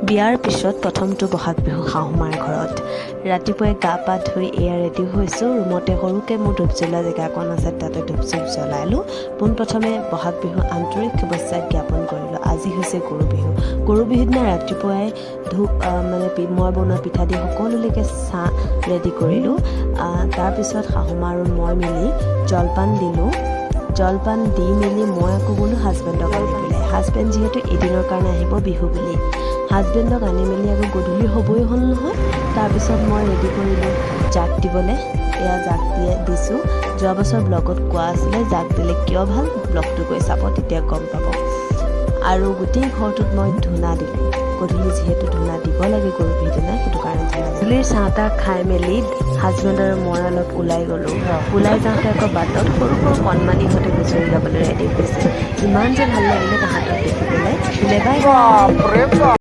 বিয়াৰ পিছত প্ৰথমটো বহাগ বিহু শাহুমাৰ ঘৰত ৰাতিপুৱাই গা পা ধুই এয়া ৰেডি হৈছোঁ ৰুমতে সৰুকৈ মোৰ ধূপ জ্বলোৱা জেগা অকণ আছে তাতে ধূপ চুপ জ্বলালোঁ পোনপ্ৰথমে বহাগ বিহু আন্তৰিক শুভেচ্ছা জ্ঞাপন কৰিলোঁ আজি হৈছে গৰু বিহুৰ দিনা ৰাতিপুৱাই ধূপ মই বনোৱা পিঠা দি সকলোলৈকে চাহ ৰেডি কৰিলোঁ তাৰপিছত শাহুমা আৰু মই মিলি জলপান দিলোঁ জলপান দি মেলি মই আকৌ গ'লোঁ হাজবেণ্ডক আনিবলৈ হাজবেণ্ড যিহেতু এদিনৰ কাৰণে আহিব বিহু বুলি হাজবেণ্ডক আনি মেলি আকৌ গধূলি হ'বই হ'ল নহয় তাৰপিছত মই ৰেডি কৰিলোঁ জাক দিবলৈ এয়া জাক দিছোঁ যোৱা বছৰ ব্লগত কোৱা আছিলে জাক দিলে কিয় ভাল ব্লগটো গৈ চাব তেতিয়া গম পাব আৰু গোটেই ঘৰটোত মই ধূনা দিলোঁ গধূলি যিহেতু ধূনা দিব লাগে গৰু বিহুৰ দিনা সেইটো কাৰণে ধূনা গধূলিৰ চাহ তাহ খাই মেলি হাজবেণ্ড আৰু মই অলপ ওলাই গ'লোঁ ওলাই যাওঁতে আকৌ বাটত সৰু কণমানিহঁতে হুঁচৰি গাবলৈ ৰেডি হৈছে ইমান যে ভাল লাগিলে তাহাঁতক দেখি পেলাই বাই